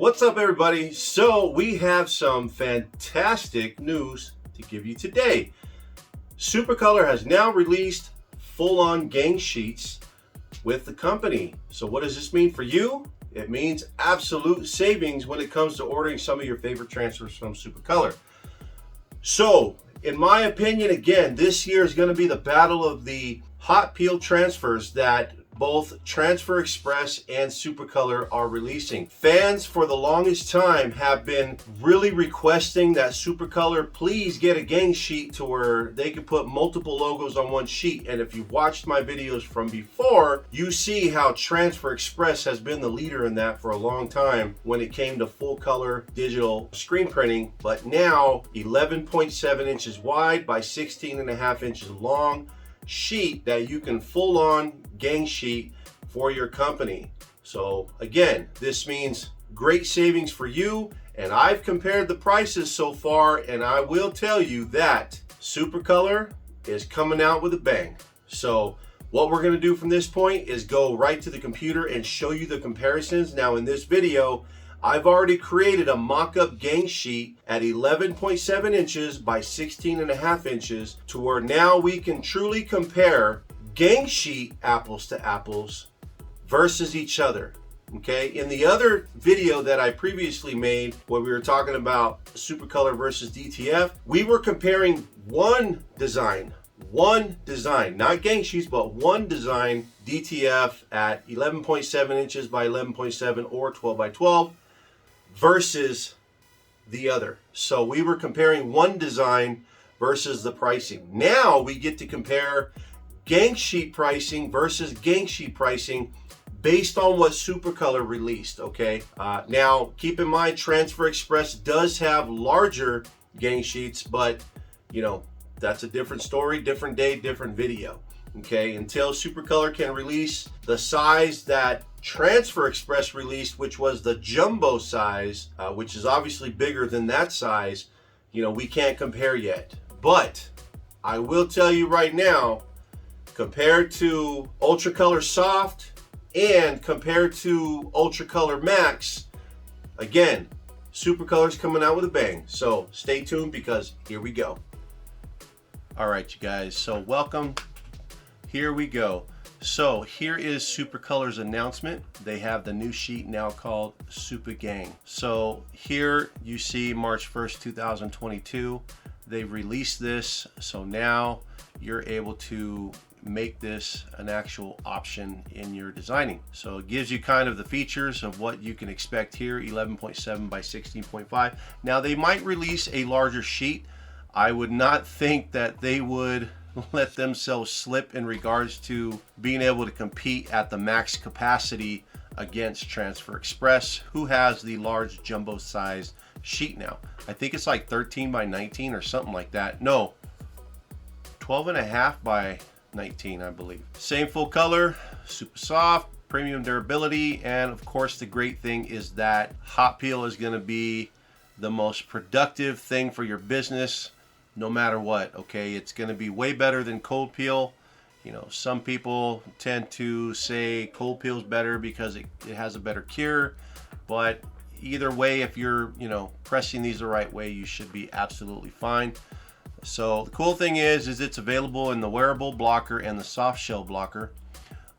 What's up, everybody? So we have some fantastic news to give you today. SupaColor has now released full-on gang sheets with the company. So what does this mean for you? It means absolute savings when it comes to ordering some of your favorite transfers from SupaColor. So in my opinion, again, this year is going to be the battle of the hot peel transfers that both Transfer Express and SupaColor are releasing. Fans for the longest time have been really requesting that SupaColor please get a gang sheet to where they can put multiple logos on one sheet. And if you've watched my videos from before, you see how Transfer Express has been the leader in that for a long time when it came to full color digital screen printing. But now 11.7 inches wide by 16.5 inches long sheet that you can full on gang sheet for your company. So again, this means great savings for you, and I've compared the prices so far, and I will tell you that SupaColor is coming out with a bang. So what we're going to do from this point is go right to the computer and show you the comparisons. Now in this video, I've already created a mock-up gang sheet at 11.7 inches by 16.5 inches to where now we can truly compare gang sheet apples to apples versus each other. Okay, in the other video that I previously made where we were talking about SupaColor versus DTF, we were comparing one design, not gang sheets, but one design, DTF at 11.7 inches by 11.7 or 12 by 12 versus the other. So we were comparing one design versus the pricing. Now we get to compare gang sheet pricing versus gang sheet pricing based on what SupaColor released. Okay, now keep in mind Transfer Express does have larger gang sheets, but you know, that's a different story, different day, different video. Okay, until SupaColor can release the size that Transfer Express released, which was the jumbo size, which is obviously bigger than that size, you know, we can't compare yet. But I will tell you right now, compared to UltraColor Soft and compared to UltraColor Max, again, SupaColor's coming out with a bang. So stay tuned because here we go. All right, you guys, so welcome. Here we go. So here is SupaColor's announcement. They have the new sheet now called supagang. So here you see March 1st, 2022. They've released this. So now you're able to make this an actual option in your designing. So it gives you kind of the features of what you can expect here, 11.7 by 16.5. Now they might release a larger sheet. I would not think that they would let themselves slip in regards to being able to compete at the max capacity against Transfer Express, who has the large jumbo size sheet now. I think it's like 13 by 19 or something like that. No, 12.5 by 19, I believe. Same full color, super soft, premium durability, and of course the great thing is that hot peel is going to be the most productive thing for your business no matter what. Okay, it's going to be way better than cold peel. You know, some people tend to say cold peel is better because it has a better cure, but either way, if you're, you know, pressing these the right way, you should be absolutely fine. So the cool thing is it's available in the wearable blocker and the soft shell blocker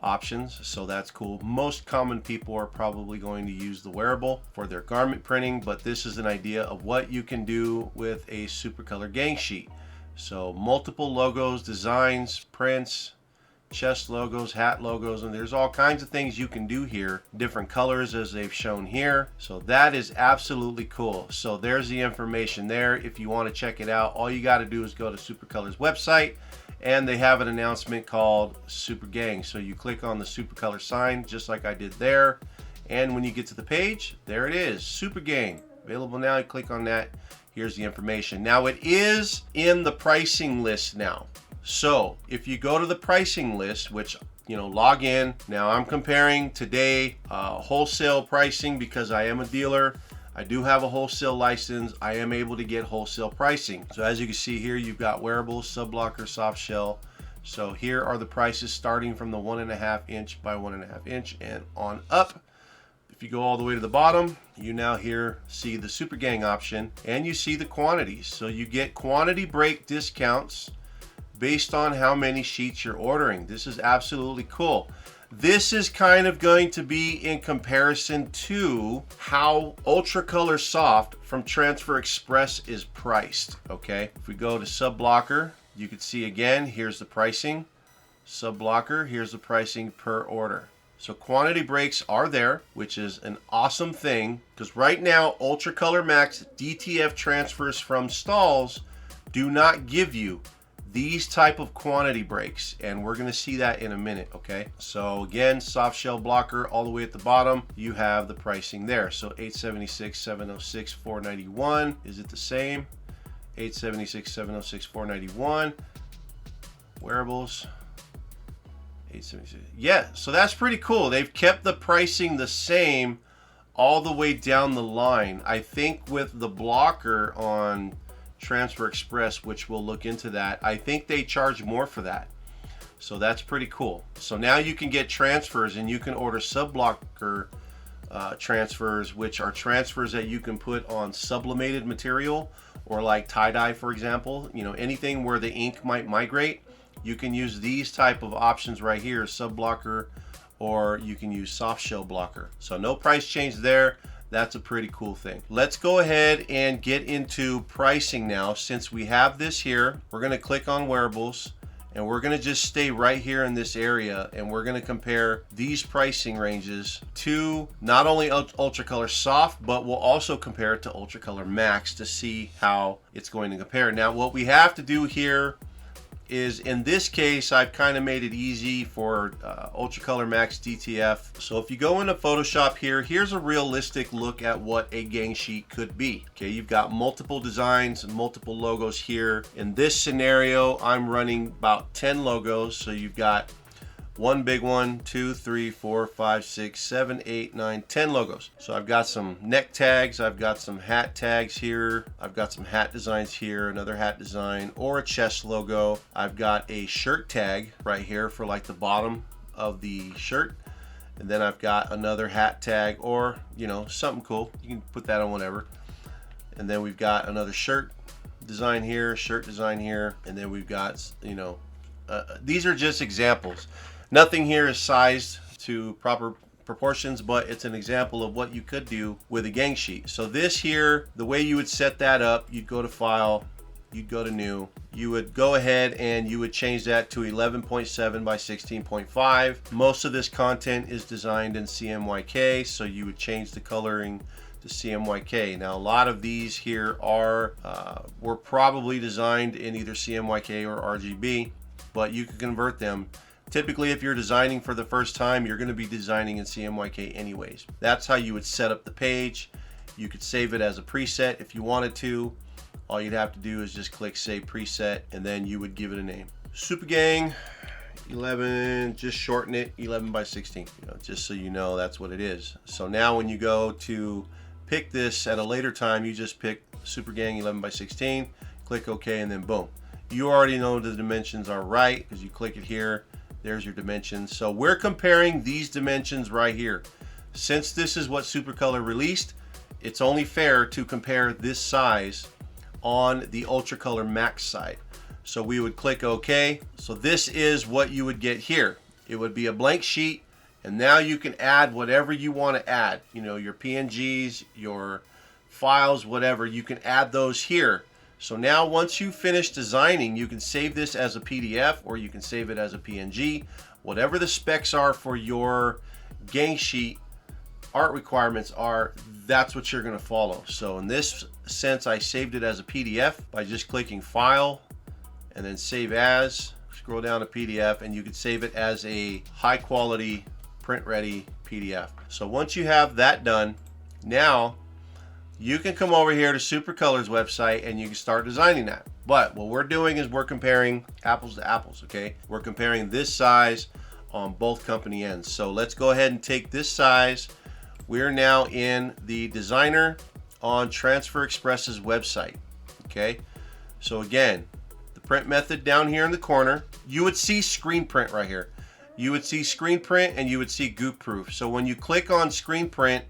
options, so that's cool. Most common people are probably going to use the wearable for their garment printing, but this is an idea of what you can do with a SupaColor gang sheet. So multiple logos, designs, prints, chest logos, hat logos, and there's all kinds of things you can do here, different colors as they've shown here. So that is absolutely cool. So there's the information there. If you want to check it out, all you got to do is go to SupaColor's website, and they have an announcement called supagang. So you click on the SupaColor sign just like I did there, and when you get to the page, there it is, supagang available now. You click on that, here's the information. Now it is in the pricing list now. So if you go to the pricing list, which, you know, log in. Now I'm comparing today wholesale pricing because I am a dealer. I do have a wholesale license. I am able to get wholesale pricing. So as you can see here, you've got wearables, sub-blocker, soft shell. So here are the prices starting from the 1.5 inch by 1.5 inch and on up. If If you go all the way to the bottom, you now here see the supagang option and you see the quantities. So you get quantity break discounts based on how many sheets you're ordering. This is absolutely cool. This is kind of going to be in comparison to how UltraColor Soft from Transfer Express is priced, okay? If we go to sub blocker, you can see again, here's the pricing. Sub blocker, here's the pricing per order. So quantity breaks are there, which is an awesome thing, because right now UltraColor Max DTF transfers from Stahls do not give you these type of quantity breaks, and we're going to see that in a minute. Okay, so again, soft shell blocker all the way at the bottom, you have the pricing there. So 876, 706, 491. Is it the same? 876, 706, 491. Wearables 876. Yeah, so that's pretty cool. They've kept the pricing the same all the way down the line. I think with the blocker on Transfer Express, which we'll look into that, I think they charge more for that. So that's pretty cool. So now you can get transfers and you can order sub blocker transfers, which are transfers that you can put on sublimated material, or like tie-dye, for example, you know, anything where the ink might migrate. You can use these type of options right here, sub blocker, or you can use soft shell blocker. So no price change there. That's a pretty cool thing. Let's go ahead and get into pricing now. Since we have this here, we're going to click on wearables and we're going to just stay right here in this area, and we're going to compare these pricing ranges to not only UltraColor Soft, but we'll also compare it to UltraColor Max to see how it's going to compare. Now what we have to do here is, in this case, I've kind of made it easy for UltraColor Max DTF. So if you go into Photoshop here, here's a realistic look at what a gang sheet could be. Okay, you've got multiple designs and multiple logos here. In this scenario, I'm running about 10 logos. So you've got one big one, 2, 3, 4, 5, 6, 7, 8, 9, 10 logos. So I've got some neck tags, I've got some hat tags here, I've got some hat designs here, another hat design, or a chest logo. I've got a shirt tag right here for like the bottom of the shirt. And then I've got another hat tag, or, you know, something cool. You can put that on whatever. And then we've got another shirt design here, shirt design here, and then we've got, you know, these are just examples. Nothing here is sized to proper proportions, but it's an example of what you could do with a gang sheet. So this here, the way you would set that up, you'd go to File, you'd go to New, you would go ahead and you would change that to 11.7 by 16.5. Most of this content is designed in CMYK, so you would change the coloring to CMYK. Now a lot of these here are were probably designed in either CMYK or RGB, but you can convert them. Typically, if you're designing for the first time, you're going to be designing in CMYK anyways. That's how you would set up the page. You could save it as a preset if you wanted to. All you'd have to do is just click Save Preset, and then you would give it a name. Supagang 11, just shorten it, 11 by 16, you know, just so you know that's what it is. So now when you go to pick this at a later time, you just pick Supagang 11 by 16, click OK, and then boom. You already know the dimensions are right because you click it here. There's your dimensions. So we're comparing these dimensions right here. Since this is what SupaColor released, it's only fair to compare this size on the UltraColor Max side. So we would click OK. So this is what you would get here. It would be a blank sheet, and now you can add whatever you want to add. You know, your PNGs, your files, whatever, you can add those here. So now once you finish designing, you can save this as a PDF or you can save it as a PNG. Whatever the specs are for your gang sheet art requirements are, that's what you're going to follow. So in this sense, I saved it as a PDF by just clicking File and then Save As. Scroll down to PDF, and you can save it as a high quality print ready PDF. So once you have that done, now you can come over here to SupaColor's website and you can start designing that. But what we're doing is we're comparing apples to apples, okay? We're comparing this size on both company ends. So let's go ahead and take this size. We're now in the designer on Transfer Express's website, okay? So again, the print method down here in the corner, you would see screen print right here. You would see screen print and you would see Goof proof. So when you click on screen print,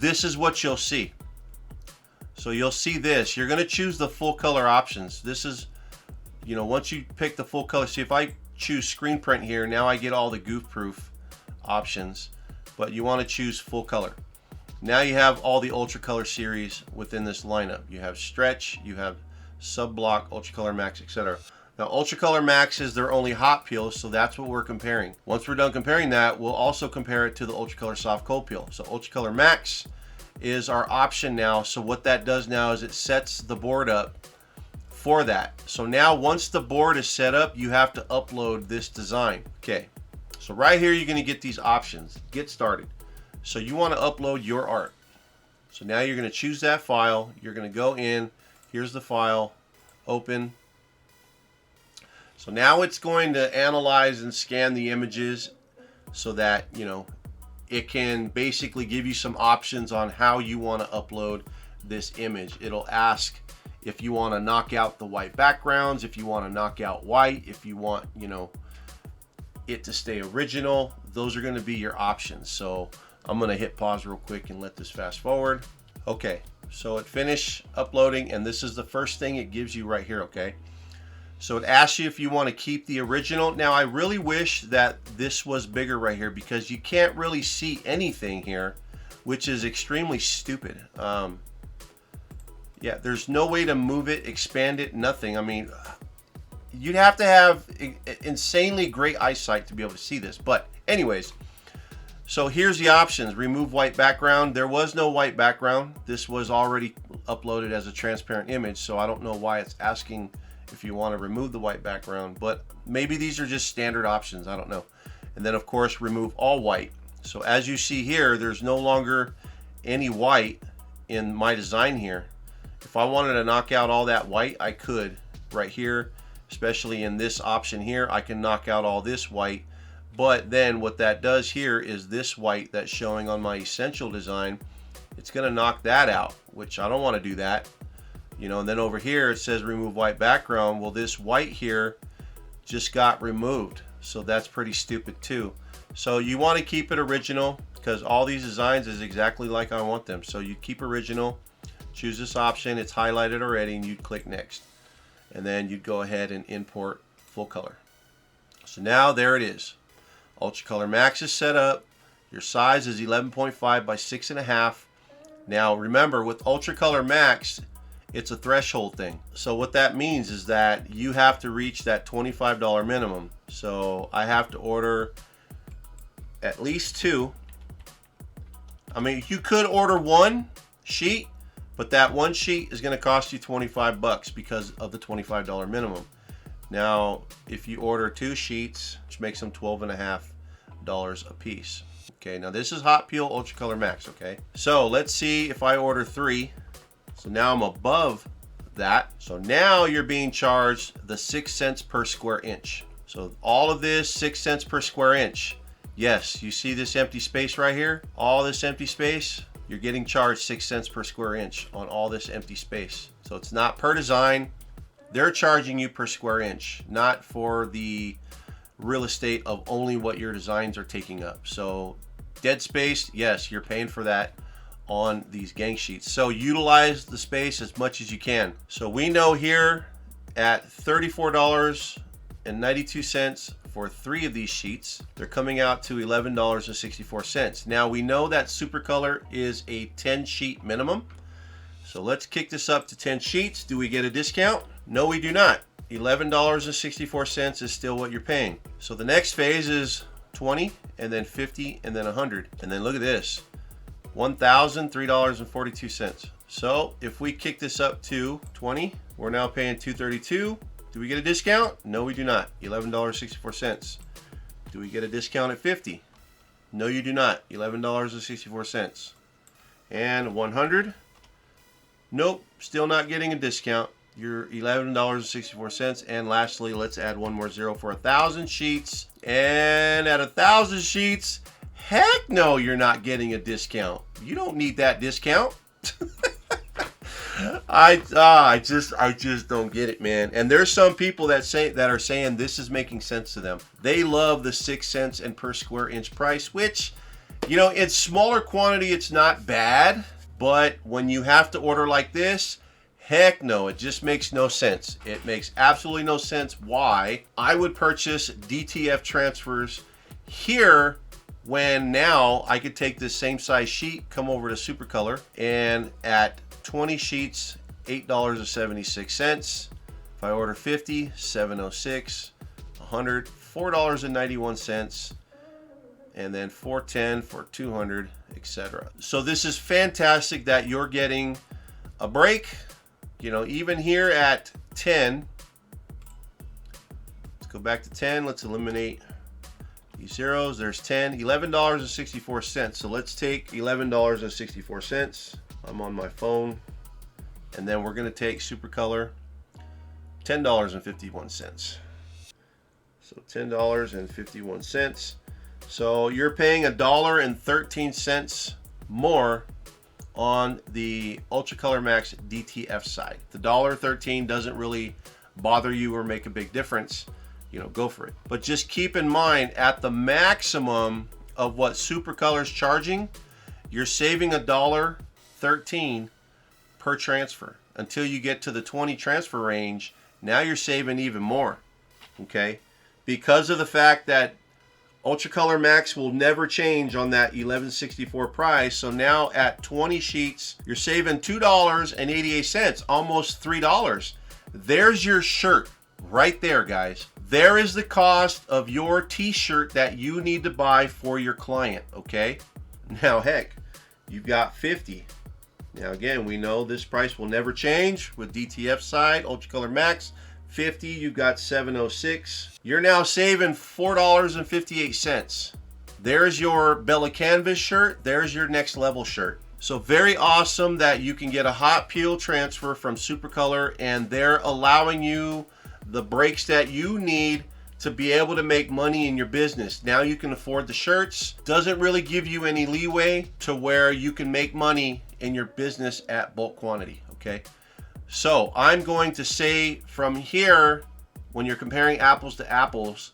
this is what you'll see. So you'll see this. You're going to choose the full color options. This is, you know, once you pick the full color, see if I choose screen print here, now I get all the goof proof options, but you want to choose full color. Now you have all the UltraColor series within this lineup. You have stretch, you have sub block, UltraColor Max, etc. Now UltraColor Max is their only hot peel, so that's what we're comparing. Once we're done comparing that, we'll also compare it to the UltraColor Soft Cold Peel. So UltraColor Max is our option now. So what that does now is it sets the board up for that. So now once the board is set up, you have to upload this design. Okay, so right here you're going to get these options. Get started. So you want to upload your art. So now you're going to choose that file. You're going to go in. Here's the file. Open. So now it's going to analyze and scan the images so that, you know, it can basically give you some options on how you want to upload this image. It'll ask if you want to knock out the white backgrounds, if you want to knock out white, if you want, you know, it to stay original. Those are going to be your options. So I'm going to hit pause real quick and let this fast forward. Okay, so it finished uploading, and this is the first thing it gives you right here, okay? So it asks you if you want to keep the original. Now I really wish that this was bigger right here because you can't really see anything here, which is extremely stupid. Yeah, there's no way to move it, expand it, nothing. I mean, you'd have to have insanely great eyesight to be able to see this. But anyways, so here's the options. Remove white background. There was no white background. This was already uploaded as a transparent image, so I don't know why it's asking if you want to remove the white background, but maybe these are just standard options. I don't know. And then of course, remove all white. So as you see here, there's no longer any white in my design here. If I wanted to knock out all that white, I could right here, especially in this option here. I can knock out all this white. But then what that does here is this white that's showing on my essential design, it's going to knock that out, which I don't want to do that. You know, and then over here it says remove white background. Well, this white here just got removed. So that's pretty stupid too. So you want to keep it original because all these designs is exactly like I want them. So you keep original, choose this option. It's highlighted already and you'd click next. And then you'd go ahead and import full color. So now there it is. UltraColor Max is set up. Your size is 11.5 by 6.5. Now remember, with UltraColor Max, it's a threshold thing. So what that means is that you have to reach that $25 minimum. So I have to order at least 2. I mean, you could order 1 sheet, but that 1 sheet is going to cost you 25 bucks because of the $25 minimum. Now, if you order 2 sheets, which makes them $12.50 a piece. Okay, now this is Hot Peel UltraColor Max, okay? So let's see if I order 3. So now I'm above that. So now you're being charged the 6 cents per square inch. So all of this 6 cents per square inch. Yes, you see this empty space right here? All this empty space, you're getting charged 6 cents per square inch on all this empty space. So it's not per design. They're charging you per square inch, not for the real estate of only what your designs are taking up. So dead space, yes, you're paying for that on these gang sheets. So utilize the space as much as you can. So we know here at $34.92 for 3 of these sheets, they're coming out to $11.64. Now we know that SupaColor is a 10 sheet minimum. So let's kick this up to 10 sheets. Do we get a discount? No, we do not. $11.64 is still what you're paying. So the next phase is 20 and then 50 and then 100. And then look at this. $1,003.42. So if we kick this up to 20, we're now paying $232. Do we get a discount? No, we do not. $11.64. Do we get a discount at 50? No, you do not. $11.64. And 100? Nope, still not getting a discount. You're $11.64. And lastly, let's add one more zero for 1,000 sheets. And at 1,000 sheets, heck no, you're not getting a discount. You don't need that discount. I just don't get it, man. And there's some people that are saying this is making sense to them. They love the 6 cents and per square inch price, which You know, in smaller quantity, it's not bad, but when you have to order like this, heck no, it just makes no sense. It makes absolutely no sense why I would purchase DTF transfers here when now I could take this same size sheet, come over to SupaColor, and at 20 sheets, $8.76. If I order 50, $7.06, 100, $4.91, and then 410 for 200, etc. So this is fantastic that you're getting a break. You know, even here at 10, let's go back to 10. Let's eliminate these zeros. There's 10, $11.64. So let's take $11.64. I'm on my phone. And then we're going to take SupaColor, $10.51. So $10.51. So you're paying $1.13 more on the UltraColor Max DTF side. The $1.13 doesn't really bother you or make a big difference. You know, go for it. But just keep in mind, at the maximum of what SupaColor's charging, you're saving $1.13 per transfer. Until you get to the 20 transfer range, now you're saving even more. Okay, because of the fact that UltraColor Max will never change on that $11.64 price. So now at 20 sheets, you're saving $2.88, almost $3. There's your shirt right there, guys. There is the cost of your t-shirt that you need to buy for your client, okay? Now, heck, you've got 50. Now, again, we know this price will never change with DTF side, UltraColor Max. 50, you've got $7.06. You're now saving $4.58. There's your Bella Canvas shirt. There's your next level shirt. So very awesome that you can get a hot peel transfer from SupaColor, and they're allowing you the breaks that you need to be able to make money in your business. Now you can afford the shirts. Doesn't really give you any leeway to where you can make money in your business at bulk quantity, okay? So I'm going to say from here, when you're comparing apples to apples,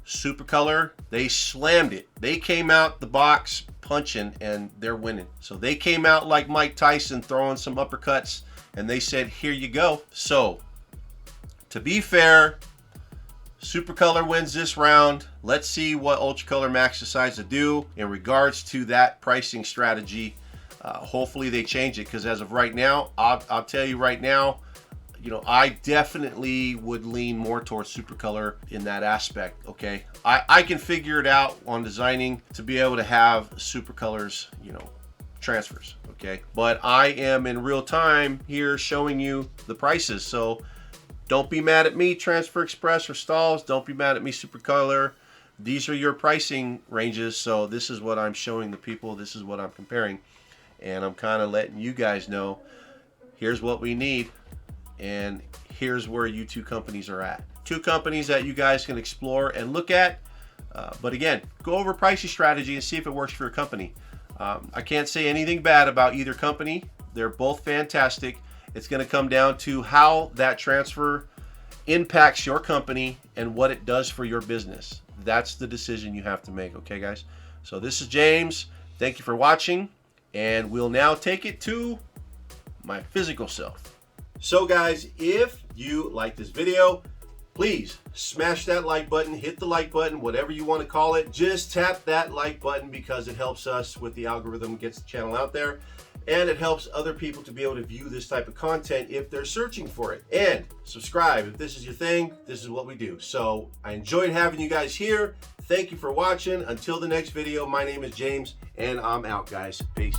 SupaColor, they slammed it. They came out the box punching and they're winning. So they came out like Mike Tyson throwing some uppercuts and they said, here you go. So to be fair, SupaColor wins this round. Let's see what UltraColor Max decides to do in regards to that pricing strategy. Hopefully they change it, because as of right now, I'll tell you right now, you know, I definitely would lean more towards SupaColor in that aspect, okay? I can figure it out on designing to be able to have SupaColor's, you know, transfers, okay? But I am in real time here showing you the prices, so don't be mad at me, Transfer Express or Stahls. Don't be mad at me, SupaColor. These are your pricing ranges, so this is what I'm showing the people. This is what I'm comparing. And I'm kind of letting you guys know, here's what we need, and here's where you two companies are at. Two companies that you guys can explore and look at. But again, go over pricing strategy and see if it works for your company. I can't say anything bad about either company. They're both fantastic. It's going to come down to how that transfer impacts your company and what it does for your business. That's the decision you have to make, okay, guys? So this is James. Thank you for watching. And we'll now take it to my physical self. So guys, if you like this video, please smash that like button, hit the like button, whatever you want to call it. Just tap that like button because it helps us with the algorithm, gets the channel out there, and it helps other people to be able to view this type of content if they're searching for it. And subscribe if this is your thing. This is what we do. So I enjoyed having you guys here. Thank you for watching. Until the next video, my name is James, and I'm out, guys. Peace.